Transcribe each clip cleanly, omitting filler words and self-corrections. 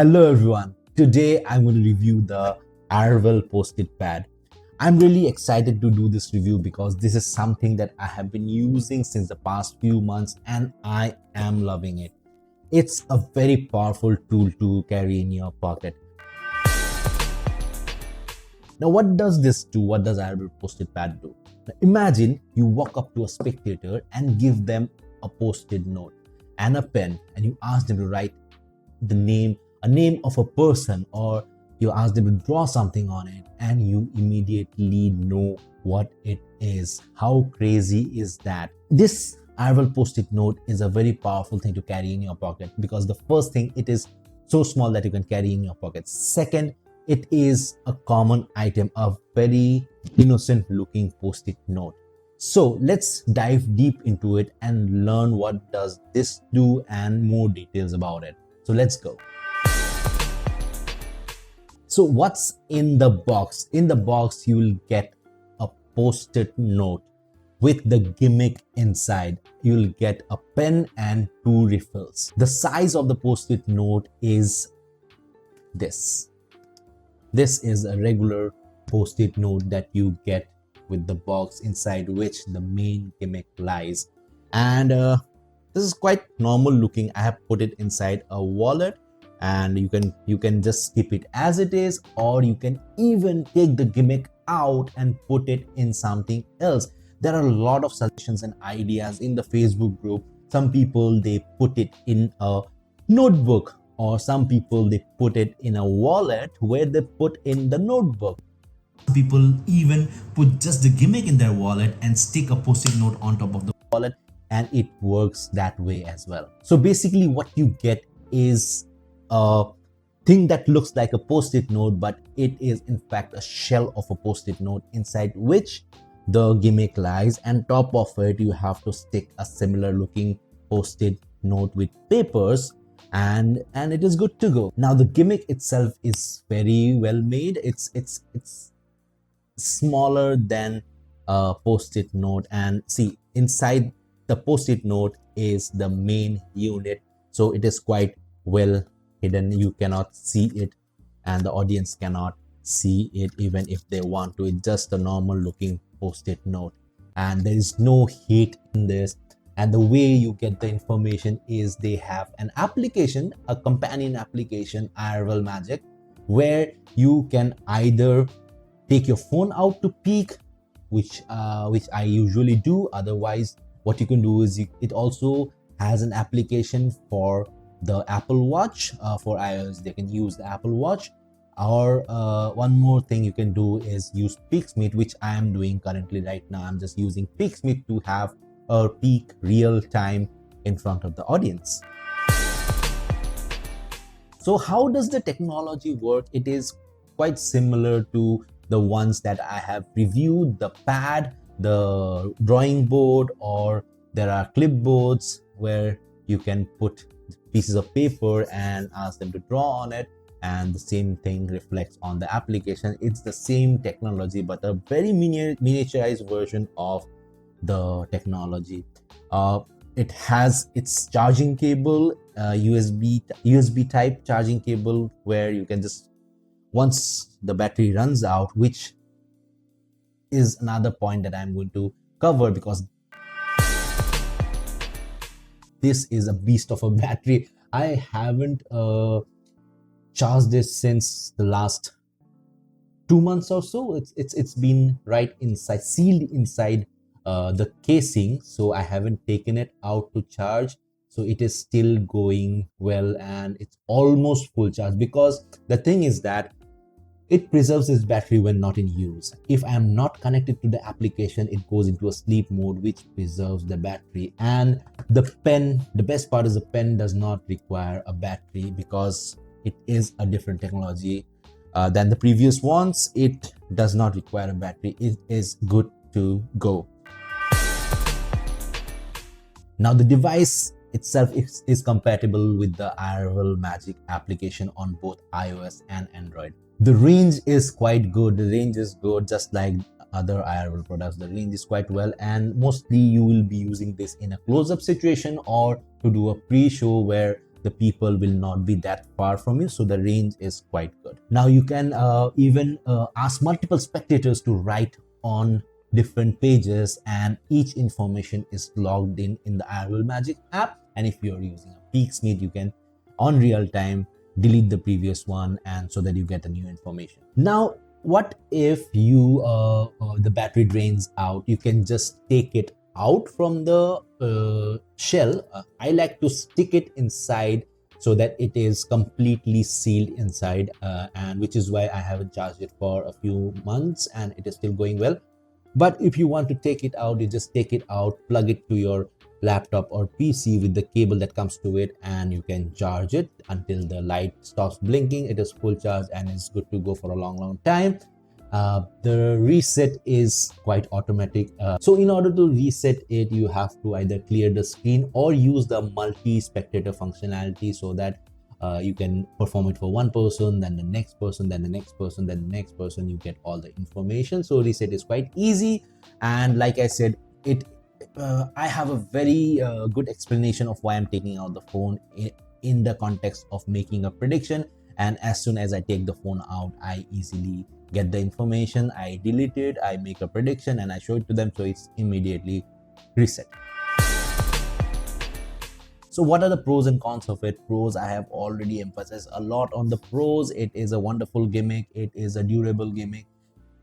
Hello everyone. Today I'm going to review the Iarvel Post It Pad. I'm really excited to do this review because this is something that I have been using since the past few months and I am loving it. It's a very powerful tool to carry in your pocket. Now, what does this do? What does Iarvel Post It Pad do? Now, imagine you walk up to a spectator and give them a post-it note and a pen, and you ask them to write a name of a person, or you ask them to draw something on it, and you immediately know what it is. How crazy is that? This Iarvel Post-it note is a very powerful thing to carry in your pocket because the first thing, it is so small that you can carry in your pocket. Second, it is a common item, a very innocent looking post-it note. So let's dive deep into it and learn what does this do and more details about it. So let's go. So what's in the box? In the box, you will get a post-it note with the gimmick inside. You will get a pen and 2 refills. The size of the post-it note is this. This is a regular post-it note that you get with the box inside which the main gimmick lies. And this is quite normal looking. I have put it inside a wallet, and you can just keep it as it is, or you can even take the gimmick out and put it in something else. There are a lot of suggestions and ideas in the Facebook group. Some people, they put it in a notebook, or some people, they put it in a wallet where they put in the notebook. People even put just the gimmick in their wallet and stick a post-it note on top of the wallet, and it works that way as well. So basically what you get is a thing that looks like a post-it note, but it is in fact a shell of a post-it note inside which the gimmick lies, and top of it you have to stick a similar looking post-it note with papers, and it is good to go. Now the gimmick itself is very well made. It's smaller than a post-it note, and see, inside the post-it note is the main unit, so it is quite well hidden. You cannot see it and the audience cannot see it even if they want to. It's just a normal looking post-it note, and there is no heat in this. And the way you get the information is they have an application, a companion application, Iarvel Magic, where you can either take your phone out to peek, which I usually do. Otherwise, what you can do is it also has an application for the Apple Watch. For iOS, they can use the Apple Watch. Or one more thing you can do is use Peaksmeet, which I am doing currently right now. I'm just using Peaksmeet to have a peek real time in front of the audience. So how does the technology work? It is quite similar to the ones that I have reviewed, the pad, the drawing board, or there are clipboards where you can put pieces of paper and ask them to draw on it, and the same thing reflects on the application. It's the same technology, but a very miniaturized version of the technology. It has its charging cable, USB type charging cable, where you can just, once the battery runs out, which is another point that I'm going to cover because this is a beast of a battery. I haven't charged this since the last 2 months or so. It's been right inside, sealed inside the casing, so I haven't taken it out to charge. So it is still going well, and it's almost full charge, because the thing is that it preserves its battery when not in use. If I am not connected to the application, it goes into a sleep mode, which preserves the battery. And the pen, the best part is the pen does not require a battery because it is a different technology than the previous ones. It does not require a battery. It is good to go. Now the device itself is compatible with the Iarvel Magic application on both iOS and Android. The range is quite good. The range is good, just like other Iarvel products. The range is quite well, and mostly you will be using this in a close-up situation or to do a pre-show where the people will not be that far from you, so the range is quite good. Now you can even ask multiple spectators to write on different pages, and each information is logged in the Iarvel Magic app. And if you're using a Peaksmith, you can on real time delete the previous one, and so that you get a new information. Now what if you the battery drains out? You can just take it out from the shell. I like to stick it inside so that it is completely sealed inside, and which is why I haven't charged it for a few months and it is still going well. But if you want to take it out, you just take it out, plug it to your laptop or PC with the cable that comes to it, and you can charge it until the light stops blinking. It is full charge and it's good to go for a long time. The reset is quite automatic. So in order to reset it, you have to either clear the screen or use the multi-spectator functionality, so that you can perform it for one person, then the next person, then the next person, then the next person. You get all the information. So reset is quite easy, and like I said, I have a very good explanation of why I'm taking out the phone in the context of making a prediction. And as soon as I take the phone out, I easily get the information, I delete it, I make a prediction, and I show it to them, so it's immediately reset. So what are the pros and cons of it? Pros, I have already emphasized a lot on the pros. It is a wonderful gimmick, it is a durable gimmick,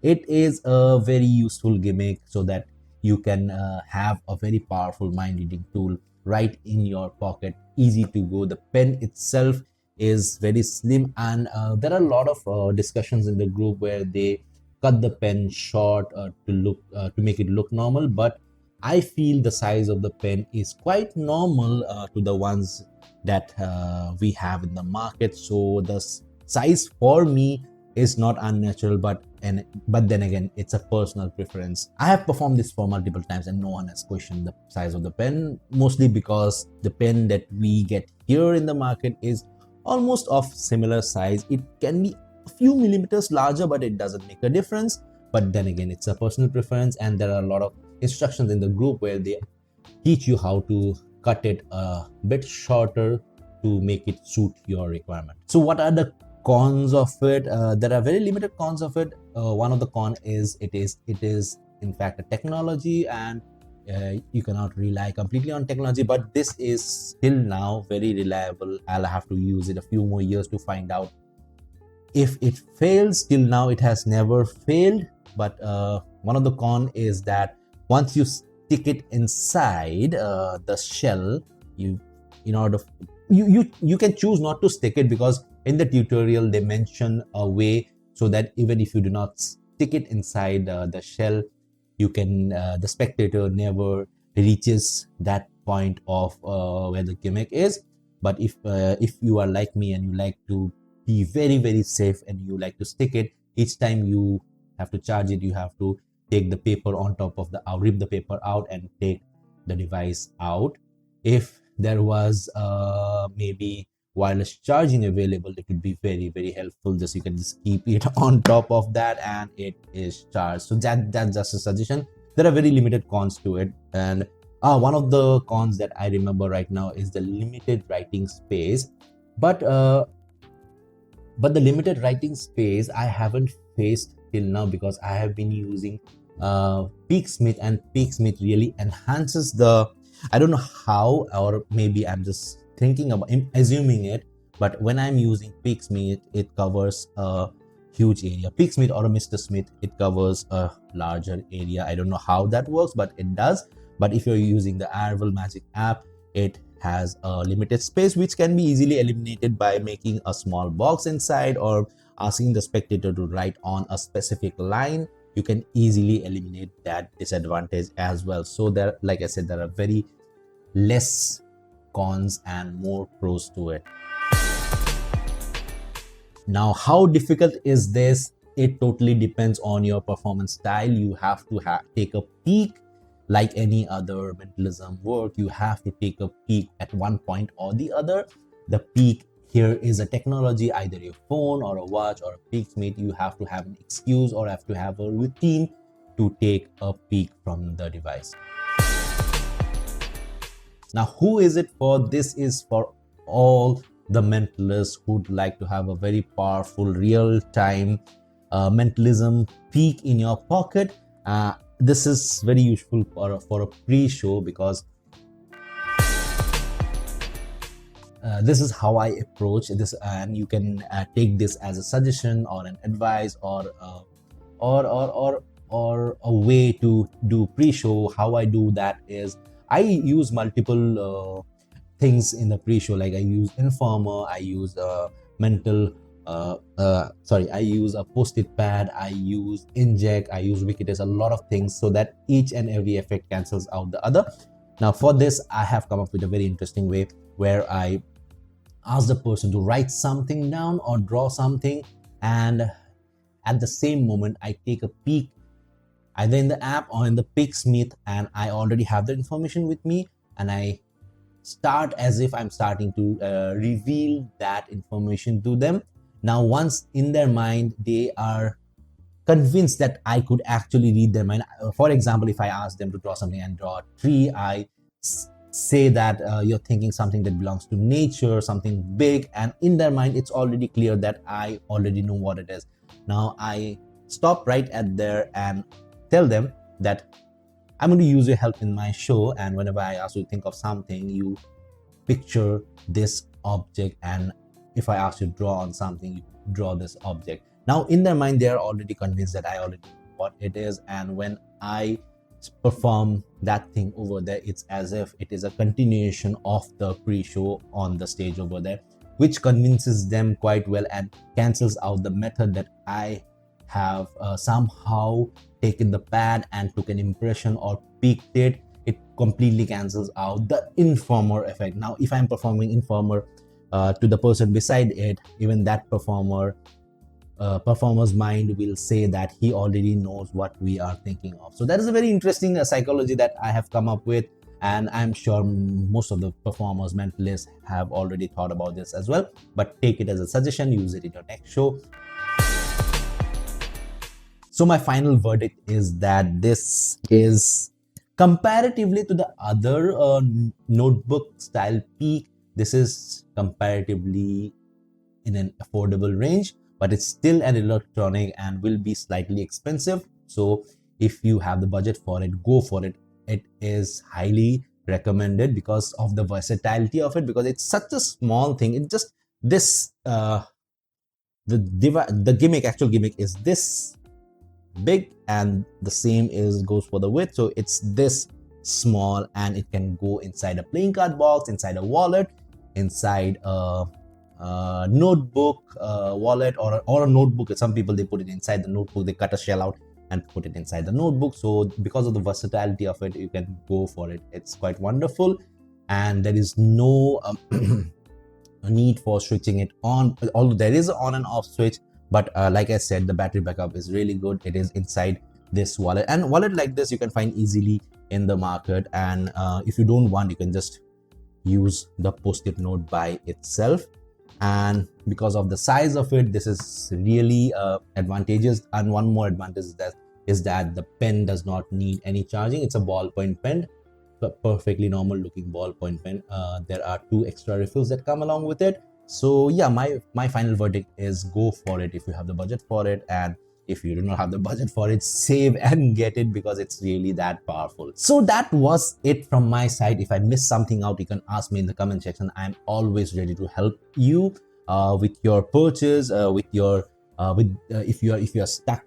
it is a very useful gimmick, so that you can have a very powerful mind reading tool right in your pocket, easy to go. The pen itself is very slim, and there are a lot of discussions in the group where they cut the pen short to make it look normal, but I feel the size of the pen is quite normal to the ones that we have in the market. So the size for me is not unnatural, but then again, it's a personal preference. I have performed this for multiple times and no one has questioned the size of the pen, mostly because the pen that we get here in the market is almost of similar size. It can be a few millimeters larger, but it doesn't make a difference. But then again, it's a personal preference, and there are a lot of instructions in the group where they teach you how to cut it a bit shorter to make it suit your requirement. So what are the cons of it? There are very limited cons of it. One of the cons is it is in fact a technology, and you cannot rely completely on technology, but this is still now very reliable. I'll have to use it a few more years to find out if it fails. Till now it has never failed, but one of the cons is that once you stick it inside the shell, you can choose not to stick it, because in the tutorial they mention a way so that even if you do not stick it inside the shell, you can the spectator never reaches that point of where the gimmick is. But if you are like me and you like to be very safe and you like to stick it, each time you have to charge it, you have to take the paper on top of the rip the paper out and take the device out. If there was maybe wireless charging available, it would be very helpful. Just you can just keep it on top of that and it is charged. So that's just a suggestion. There are very limited cons to it, and one of the cons that I remember right now is the limited writing space. But the limited writing space I haven't faced till now, because I have been using Peaksmith, and Peaksmith really enhances the, I don't know how, or maybe I'm just thinking about assuming it, but when I'm using Peaksmith, it covers a huge area. Peaksmith or a Mr. Smith, it covers a larger area. I don't know how that works, but it does. But if you're using the Iarvel Magic app, it has a limited space which can be easily eliminated by making a small box inside or asking the spectator to write on a specific line. You can easily eliminate that disadvantage as well. So there, like I said, there are very less cons and more pros to it. Now, how difficult is this? It totally depends on your performance style. You have to take a peek. Like any other mentalism work, you have to take a peek at one point or the other. The peek here is a technology, either your phone or a watch or a Peaksmith. You have to have an excuse or have to have a routine to take a peek from the device. Now, who is it for? This is for all the mentalists who'd like to have a very powerful real-time mentalism peek in your pocket. This is very useful for a pre-show, because this is how I approach this, and you can take this as a suggestion or an advice, or a way to do pre-show. How I do that is I use multiple things in the pre-show. Like I use informer, I use mental I use a post-it pad, I use inject, I use wikidata, a lot of things, so that each and every effect cancels out the other. Now for this, I have come up with a very interesting way where I ask the person to write something down or draw something, and at the same moment I take a peek either in the app or in the Picksmith, and I already have the information with me, and I start as if I'm starting to reveal that information to them. Now once in their mind they are convinced that I could actually read their mind. For example, if I ask them to draw something and draw a tree, I say that you're thinking something that belongs to nature, something big, and in their mind it's already clear that I already know what it is. Now I stop right at there and tell them that I'm going to use your help in my show, and whenever I ask you to think of something, you picture this object, and if I ask you to draw on something, you draw this object. Now in their mind they are already convinced that I already know what it is, and when I perform that thing over there, it's as if it is a continuation of the pre-show on the stage over there, which convinces them quite well and cancels out the method that I have somehow taken the pad and took an impression or peaked it. It completely cancels out the informer effect. Now if I'm performing informer to the person beside it, even that performer's mind will say that he already knows what we are thinking of. So that is a very interesting psychology that I have come up with, and I'm sure most of the performers, mentalists have already thought about this as well, but take it as a suggestion, use it in your next show. So my final verdict is that this is, comparatively to the other notebook style peak, this is comparatively in an affordable range, but it's still an electronic and will be slightly expensive. So if you have the budget for it, go for it. It is highly recommended because of the versatility of it, because it's such a small thing. It just this the actual gimmick is this big, and the same goes for the width. So it's this small, and it can go inside a playing card box, inside a wallet, inside a notebook wallet, or a notebook. Some people, they put it inside the notebook, they cut a shell out and put it inside the notebook. So because of the versatility of it, you can go for it. It's quite wonderful, and there is no need for switching it on, although there is an on and off switch. But like I said, the battery backup is really good. It is inside this wallet, and wallet like this you can find easily in the market. And if you don't want, you can just use the post-it note by itself. And because of the size of it, this is really advantageous. And one more advantage is that the pen does not need any charging. It's a ballpoint pen, a perfectly normal looking ballpoint pen. There are 2 extra refills that come along with it. So yeah, my final verdict is go for it if you have the budget for it, and if you do not have the budget for it, save and get it, because it's really that powerful. So that was it from my side. If I missed something out, you can ask me in the comment section. I'm always ready to help you with your purchase, if you're stuck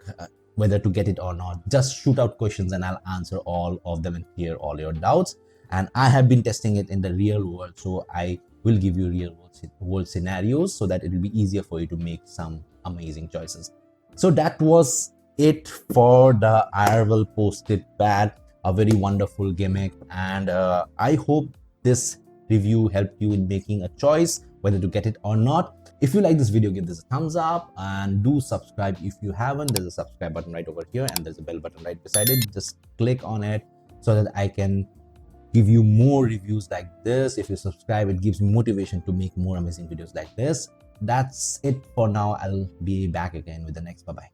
whether to get it or not. Just shoot out questions and I'll answer all of them and clear all your doubts. And I have been testing it in the real world, so I will give you real world scenarios so that it will be easier for you to make some amazing choices. So that was it for the Iarvel Post It Pad, a very wonderful gimmick, and I hope this review helped you in making a choice whether to get it or not. If you like this video, give this a thumbs up and do subscribe if you haven't. There's a subscribe button right over here and there's a bell button right beside it. Just click on it so that I can give you more reviews like this. If you subscribe, it gives me motivation to make more amazing videos like this. That's it for now. I'll be back again with the next. Bye bye.